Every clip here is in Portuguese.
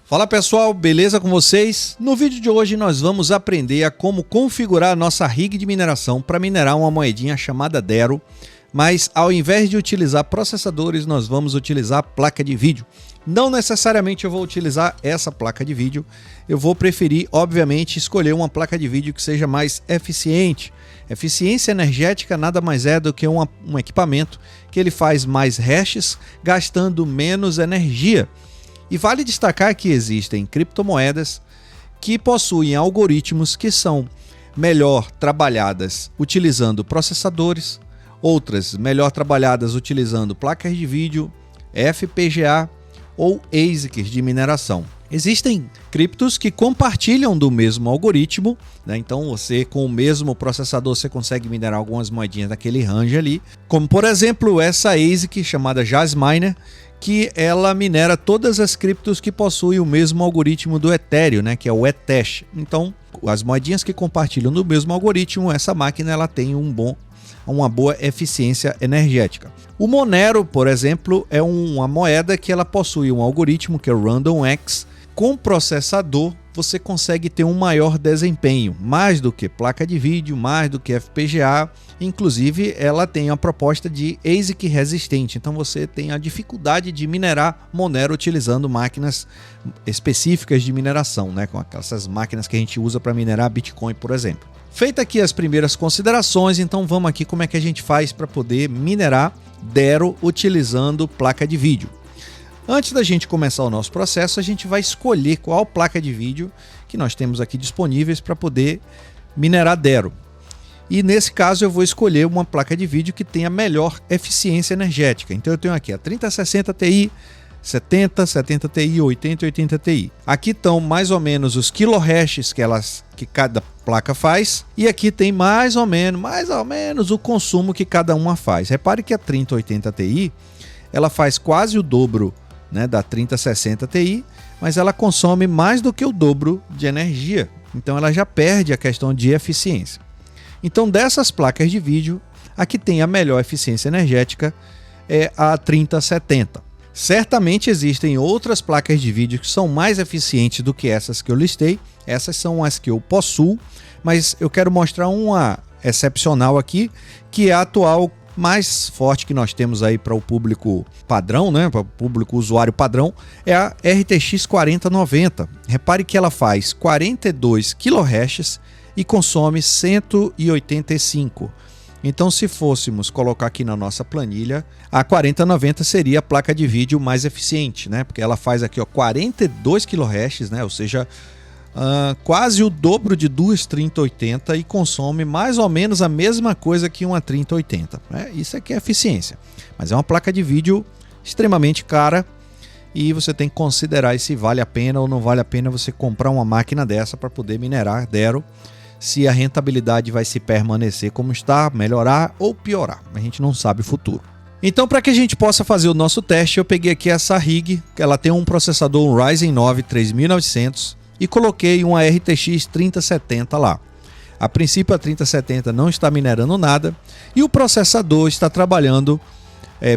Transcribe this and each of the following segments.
Fala pessoal, beleza com vocês? No vídeo de hoje nós vamos aprender a como configurar a nossa rig de mineração para minerar uma moedinha chamada Dero, mas ao invés de utilizar processadores nós vamos utilizar placa de vídeo. Não necessariamente eu vou utilizar essa placa de vídeo, eu vou preferir obviamente escolher uma placa de vídeo que seja mais eficiente. Eficiência energética nada mais é do que um equipamento que ele faz mais hashes gastando menos energia. E vale destacar que existem criptomoedas que possuem algoritmos que são melhor trabalhadas utilizando processadores, outras melhor trabalhadas utilizando placas de vídeo, FPGA ou ASICs de mineração. Existem criptos que compartilham do mesmo algoritmo, né? Então você com o mesmo processador você consegue minerar algumas moedinhas daquele range ali, como por exemplo essa ASIC chamada Jasminer, que ela minera todas as criptos que possuem o mesmo algoritmo do Ethereum, né, que é o Ethash. Então, as moedinhas que compartilham do mesmo algoritmo, essa máquina ela tem uma boa eficiência energética. O Monero, por exemplo, é uma moeda que ela possui um algoritmo que é o RandomX. Com processador, você consegue ter um maior desempenho, mais do que placa de vídeo, mais do que FPGA. Inclusive, ela tem a proposta de ASIC resistente, então você tem a dificuldade de minerar Monero utilizando máquinas específicas de mineração, né? Com essas máquinas que a gente usa para minerar Bitcoin, por exemplo. Feita aqui as primeiras considerações, então vamos aqui como é que a gente faz para poder minerar Dero utilizando placa de vídeo. Antes da gente começar o nosso processo, a gente vai escolher qual placa de vídeo que nós temos aqui disponíveis para poder minerar Dero. E nesse caso eu vou escolher uma placa de vídeo que tenha melhor eficiência energética. Então eu tenho aqui a 3060 Ti, 70 Ti, 80 Ti. Aqui estão mais ou menos os kilohashes que cada placa faz. E aqui tem mais ou menos o consumo que cada uma faz. Repare que a 3080 Ti ela faz quase o dobro, né, da 3060 Ti, mas ela consome mais do que o dobro de energia. Então ela já perde a questão de eficiência. Então dessas placas de vídeo, a que tem a melhor eficiência energética é a 3070. Certamente existem outras placas de vídeo que são mais eficientes do que essas que eu listei. Essas são as que eu possuo, mas eu quero mostrar uma excepcional aqui, que é a atual mais forte que nós temos aí para o público padrão, né, para o público usuário padrão, é a RTX 4090. Repare que ela faz 42 kHz e consome 185. Então, se fôssemos colocar aqui na nossa planilha, a 4090 seria a placa de vídeo mais eficiente, né? Porque ela faz aqui 42 kHz, né? Ou seja, quase o dobro de duas 3080 e consome mais ou menos a mesma coisa que uma 3080. Né? Isso aqui é eficiência, mas é uma placa de vídeo extremamente cara e você tem que considerar se vale a pena ou não vale a pena você comprar uma máquina dessa para poder minerar Dero, se a rentabilidade vai se permanecer como está, melhorar ou piorar. A gente não sabe o futuro. Então, para que a gente possa fazer o nosso teste, eu peguei aqui essa rig, que ela tem um processador, um Ryzen 9 3900, e coloquei uma RTX 3070 lá. A princípio a 3070 não está minerando nada e o processador está trabalhando,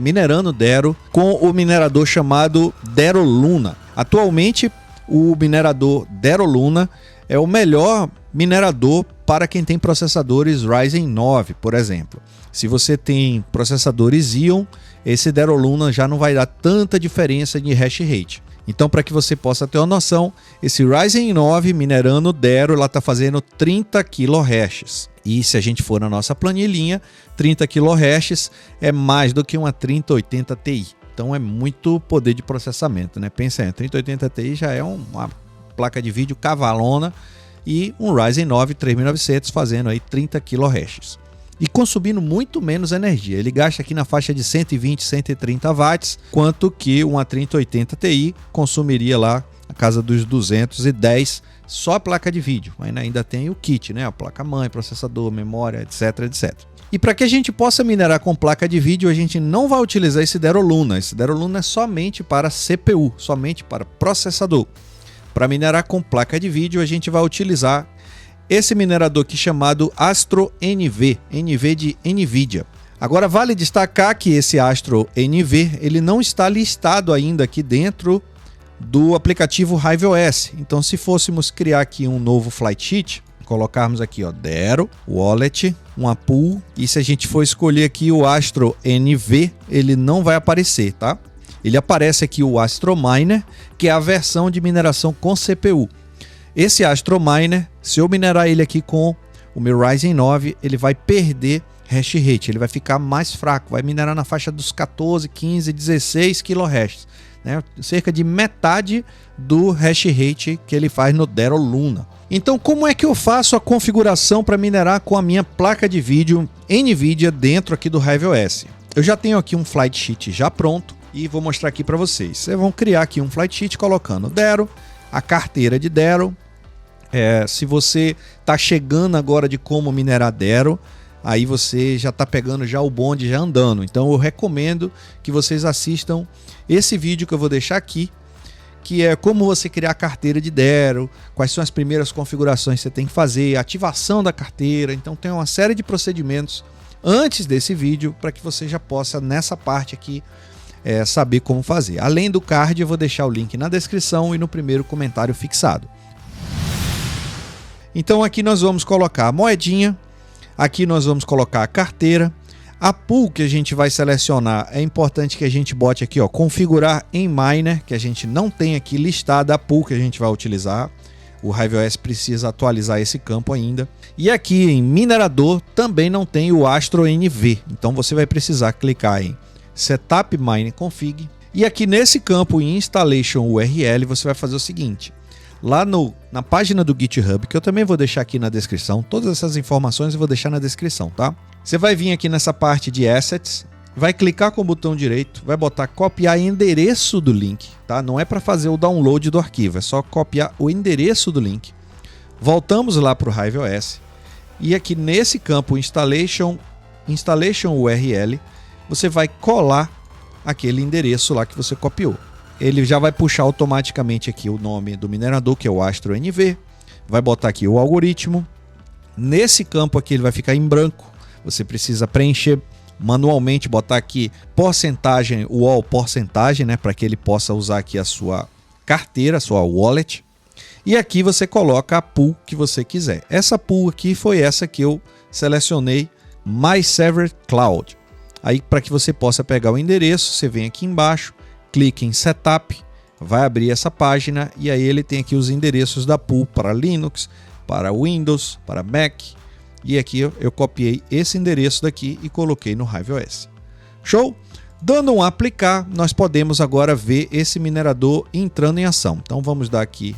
minerando Dero com o minerador chamado Dero Luna. Atualmente o minerador Dero Luna é o melhor minerador para quem tem processadores Ryzen 9, por exemplo. Se você tem processadores Xeon, esse Dero Luna já não vai dar tanta diferença de hash rate. Então, para que você possa ter uma noção, esse Ryzen 9 minerando Dero, ela está fazendo 30 kHz. E se a gente for na nossa planilhinha, 30 kHz é mais do que uma 3080 Ti. Então é muito poder de processamento, né? Pensa aí, 3080 Ti já é uma placa de vídeo cavalona e um Ryzen 9 3900 fazendo aí 30 kHz. E consumindo muito menos energia. Ele gasta aqui na faixa de 120, 130 watts, quanto que uma 3080 Ti consumiria lá na casa dos 210 só a placa de vídeo. Ainda tem o kit, né? A placa-mãe, processador, memória, etc, etc. E para que a gente possa minerar com placa de vídeo, a gente não vai utilizar esse Dero Luna. Esse Dero Luna é somente para CPU, somente para processador. Para minerar com placa de vídeo, a gente vai utilizar esse minerador aqui chamado Astro NV, NV de NVIDIA. Agora vale destacar que esse Astro NV ele não está listado ainda aqui dentro do aplicativo HiveOS. Então, se fôssemos criar aqui um novo flight sheet, colocarmos aqui, ó, Dero, Wallet, uma pool, e se a gente for escolher aqui o Astro NV, ele não vai aparecer, tá? Ele aparece aqui o Astro Miner, que é a versão de mineração com CPU. Esse Astro Miner, se eu minerar ele aqui com o meu Ryzen 9, ele vai perder hash rate, ele vai ficar mais fraco, vai minerar na faixa dos 14, 15, 16 kHz, né? Cerca de metade do hash rate que ele faz no Dero Luna. Então, como é que eu faço a configuração para minerar com a minha placa de vídeo NVIDIA dentro aqui do HiveOS? Eu já tenho aqui um flight sheet já pronto e vou mostrar aqui para vocês. Vocês vão criar aqui um flight sheet colocando Dero, a carteira de Dero. Se você está chegando agora de como minerar Dero, aí você já está pegando já o bonde já andando. Então eu recomendo que vocês assistam esse vídeo que eu vou deixar aqui, que é como você criar a carteira de Dero, quais são as primeiras configurações que você tem que fazer, ativação da carteira. Então tem uma série de procedimentos antes desse vídeo para que você já possa, nessa parte aqui, saber como fazer. Além do card, eu vou deixar o link na descrição e no primeiro comentário fixado. Então aqui nós vamos colocar a moedinha, aqui nós vamos colocar a carteira, a pool que a gente vai selecionar, é importante que a gente bote aqui, ó, configurar em miner, que a gente não tem aqui listada a pool que a gente vai utilizar. O HiveOS precisa atualizar esse campo ainda. E aqui em minerador também não tem o Astro NV, então você vai precisar clicar em Setup Mine Config. E aqui nesse campo em Installation URL você vai fazer o seguinte: lá na página do GitHub, que eu também vou deixar aqui na descrição, todas essas informações eu vou deixar na descrição, tá? Você vai vir aqui nessa parte de Assets, vai clicar com o botão direito, vai botar copiar endereço do link, tá? Não é para fazer o download do arquivo, é só copiar o endereço do link. Voltamos lá para o HiveOS e aqui nesse campo Installation URL, você vai colar aquele endereço lá que você copiou. Ele já vai puxar automaticamente aqui o nome do minerador, que é o Astro NV, vai botar aqui o algoritmo. Nesse campo aqui ele vai ficar em branco, você precisa preencher manualmente, botar aqui porcentagem, porcentagem, né, para que ele possa usar aqui a sua carteira, a sua wallet. E aqui você coloca a pool que você quiser. Essa pool aqui foi essa que eu selecionei, MyServer Cloud. Aí, para que você possa pegar o endereço, você vem aqui embaixo, clique em Setup, vai abrir essa página e aí ele tem aqui os endereços da pool para Linux, para Windows, para Mac. E aqui eu copiei esse endereço daqui e coloquei no HiveOS. Show? Dando um aplicar, nós podemos agora ver esse minerador entrando em ação. Então vamos dar aqui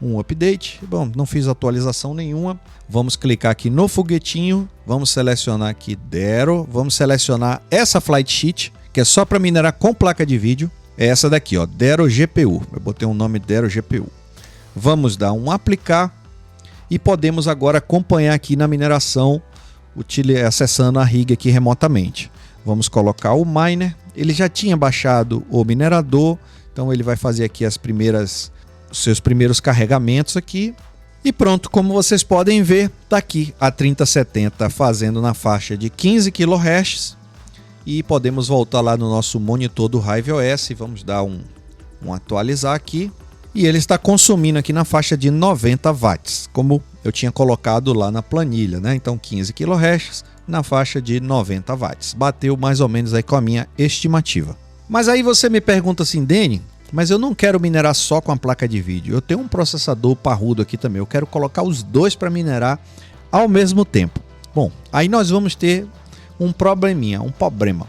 um update. Bom, não fiz atualização nenhuma. Vamos clicar aqui no foguetinho, vamos selecionar aqui Dero, vamos selecionar essa flight sheet, que é só para minerar com placa de vídeo. É essa daqui, ó, Dero GPU. Eu botei um nome Dero GPU. Vamos dar um aplicar e podemos agora acompanhar aqui na mineração, acessando a rig aqui remotamente. Vamos colocar o miner. Ele já tinha baixado o minerador, então ele vai fazer aqui os seus primeiros carregamentos aqui. E pronto, como vocês podem ver, está aqui a 3070 fazendo na faixa de 15 kHz. E podemos voltar lá no nosso monitor do HiveOS, vamos dar um atualizar aqui. E ele está consumindo aqui na faixa de 90 watts, como eu tinha colocado lá na planilha, né? Então 15 kHz na faixa de 90 watts. Bateu mais ou menos aí com a minha estimativa. Mas aí você me pergunta assim, Deni, mas eu não quero minerar só com a placa de vídeo. Eu tenho um processador parrudo aqui também. Eu quero colocar os dois para minerar ao mesmo tempo. Bom, aí nós vamos ter um problema.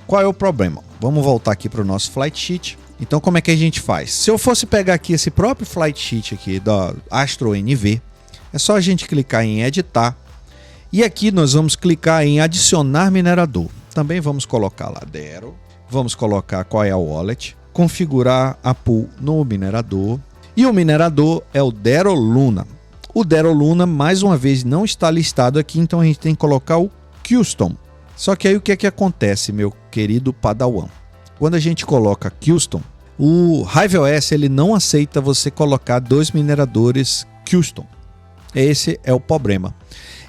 Qual é o problema? Vamos voltar aqui para o nosso flight sheet. Então como é que a gente faz? Se eu fosse pegar aqui esse próprio flight sheet aqui da Astro NV, é só a gente clicar em editar e aqui nós vamos clicar em adicionar minerador. Também vamos colocar lá Dero, vamos colocar qual é a wallet, configurar a pool no minerador e o minerador é o Dero Luna. O Dero Luna mais uma vez não está listado aqui, então a gente tem que colocar o Custom. Só que aí o que é que acontece, meu querido Padawan? Quando a gente coloca Custom, o HiveOS ele não aceita você colocar dois mineradores Custom. Esse é o problema.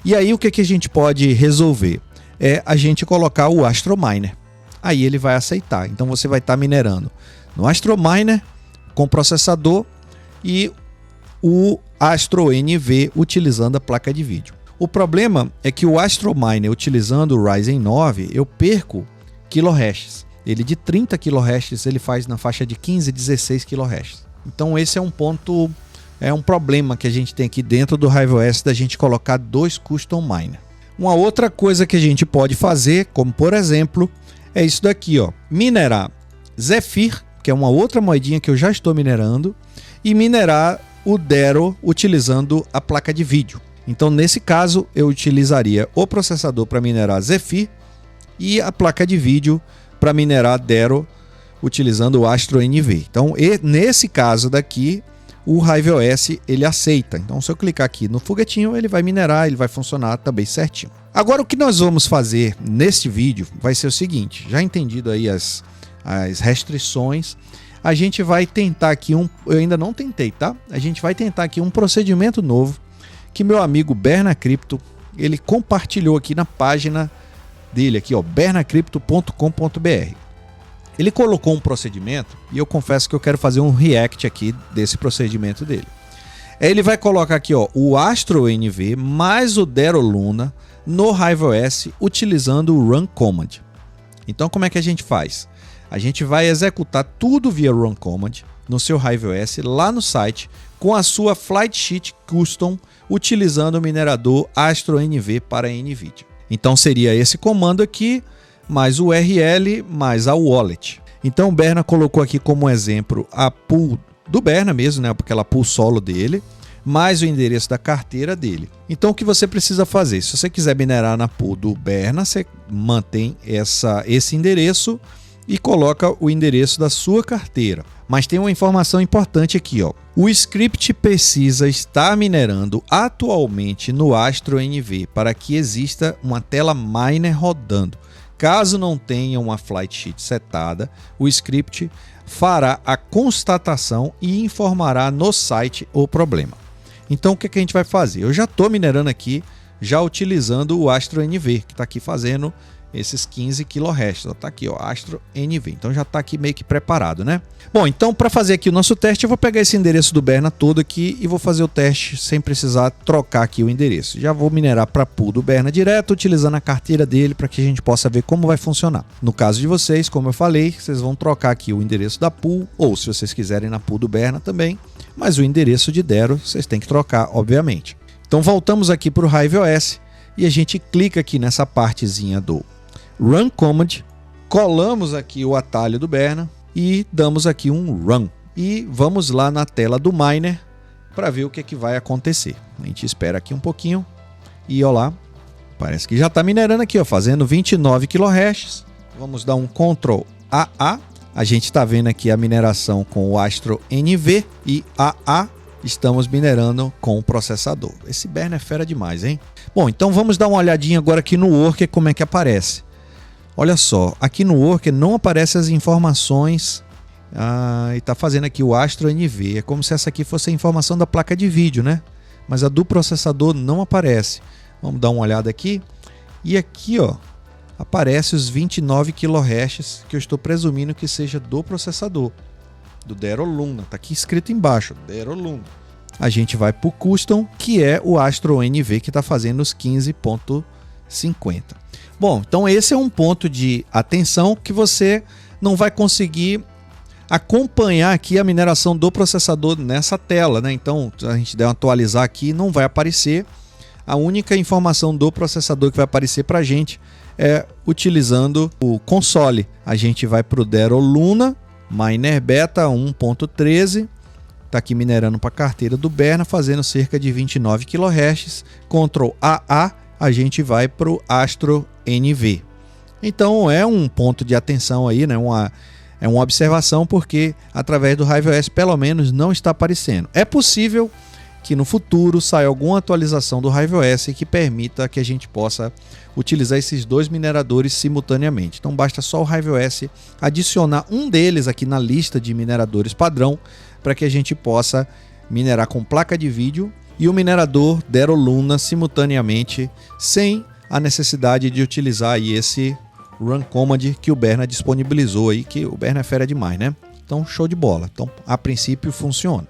E aí o que a gente pode resolver? É a gente colocar o Astro Miner. Aí ele vai aceitar. Então você vai estar minerando no Astro Miner com processador e o Astro NV utilizando a placa de vídeo. O problema é que o Astro Miner utilizando o Ryzen 9 eu perco kHz. Ele de 30 kHz ele faz na faixa de 15, 16 kHz. Então esse é um ponto, é um problema que a gente tem aqui dentro do RiveOS da gente colocar dois Custom Miner. Uma outra coisa que a gente pode fazer, como por exemplo, é isso daqui, ó, minerar Zephyr, que é uma outra moedinha que eu já estou minerando, e minerar o Dero utilizando a placa de vídeo. Então nesse caso eu utilizaria o processador para minerar Zephyr e a placa de vídeo para minerar Dero utilizando o Astro NV. Então nesse caso daqui o RiveOS ele aceita. Então se eu clicar aqui no foguetinho ele vai minerar, ele vai funcionar também certinho. Agora o que nós vamos fazer neste vídeo vai ser o seguinte, já entendido aí as restrições, a gente vai tentar aqui eu ainda não tentei, tá? A gente vai tentar aqui um procedimento novo que meu amigo Berna Crypto, ele compartilhou aqui na página dele aqui, ó, bernacrypto.com.br. Ele colocou um procedimento e eu confesso que eu quero fazer um react aqui desse procedimento dele. Ele vai colocar aqui, ó, o Astro NV mais o Dero Luna no RiveOS utilizando o Run Command. Então como é que a gente faz? A gente vai executar tudo via Run Command no seu RiveOS lá no site com a sua Flight Sheet Custom utilizando o minerador Astro NV para NVIDIA. Então seria esse comando aqui, mais o URL, mais a wallet. Então o Berna colocou aqui como exemplo a pool do Berna mesmo, né, aquela pool solo dele, mais o endereço da carteira dele. Então o que você precisa fazer? Se você quiser minerar na pool do Berna, você mantém esse endereço e coloca o endereço da sua carteira. Mas tem uma informação importante aqui, ó. O script precisa estar minerando atualmente no Astro NV para que exista uma tela miner rodando. Caso não tenha uma flight sheet setada, o script fará a constatação e informará no site o problema. Então o que a gente vai fazer? Eu já estou minerando aqui, já utilizando o Astro NV, que está aqui fazendo esses 15 kHz. Está aqui, ó, Astro NV. Então já está aqui meio que preparado, né? Bom, então para fazer aqui o nosso teste, eu vou pegar esse endereço do Berna todo aqui e vou fazer o teste sem precisar trocar aqui o endereço. Já vou minerar para a pool do Berna direto, utilizando a carteira dele para que a gente possa ver como vai funcionar. No caso de vocês, como eu falei, vocês vão trocar aqui o endereço da pool, ou se vocês quiserem na pool do Berna também, mas o endereço de Dero vocês têm que trocar, obviamente. Então voltamos aqui para o RiveOS e a gente clica aqui nessa partezinha do Run Command, colamos aqui o atalho do Berna e damos aqui um Run. E vamos lá na tela do Miner para ver o que vai acontecer. A gente espera aqui um pouquinho e olha lá, parece que já está minerando aqui, ó, fazendo 29 kHz. Vamos dar um Ctrl AA. A gente está vendo aqui a mineração com o Astro NV e AA estamos minerando com o processador. Esse Berna é fera demais, hein? Bom, então vamos dar uma olhadinha agora aqui no Worker como é que aparece. Olha só, aqui no Worker não aparecem as informações e está fazendo aqui o Astro NV. É como se essa aqui fosse a informação da placa de vídeo, né? Mas a do processador não aparece. Vamos dar uma olhada aqui. E aqui, ó, aparece os 29 kHz que eu estou presumindo que seja do processador, do Dero Luna. Está aqui escrito embaixo, Dero Luna. A gente vai para o Custom, que é o Astro NV que está fazendo os 15.50. Bom, então esse é um ponto de atenção que você não vai conseguir acompanhar aqui a mineração do processador nessa tela, né? Então, se a gente der um atualizar aqui, não vai aparecer. A única informação do processador que vai aparecer para a gente é utilizando o console. A gente vai para o Dero Luna, Miner Beta 1.13, está aqui minerando para a carteira do Berna, fazendo cerca de 29 kHz. Ctrl AA, a gente vai para o Astro NV. Então é um ponto de atenção aí, né? É uma observação, porque através do RiveOS pelo menos não está aparecendo. É possível que no futuro saia alguma atualização do RiveOS que permita que a gente possa utilizar esses dois mineradores simultaneamente. Então basta só o RiveOS adicionar um deles aqui na lista de mineradores padrão para que a gente possa minerar com placa de vídeo e o minerador Dero Luna simultaneamente, sem a necessidade de utilizar aí esse Run Command que o Berna disponibilizou aí, que o Berna é fera demais, né? Então, show de bola. Então, a princípio, funciona.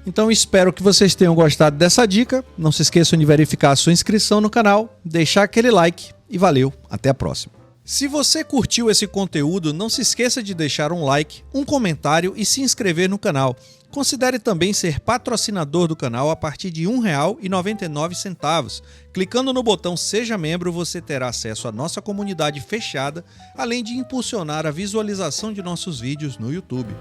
Então, espero que vocês tenham gostado dessa dica. Não se esqueçam de verificar a sua inscrição no canal, deixar aquele like e valeu, até a próxima. Se você curtiu esse conteúdo, não se esqueça de deixar um like, um comentário e se inscrever no canal. Considere também ser patrocinador do canal a partir de R$ 1,99. Clicando no botão Seja Membro, você terá acesso à nossa comunidade fechada, além de impulsionar a visualização de nossos vídeos no YouTube.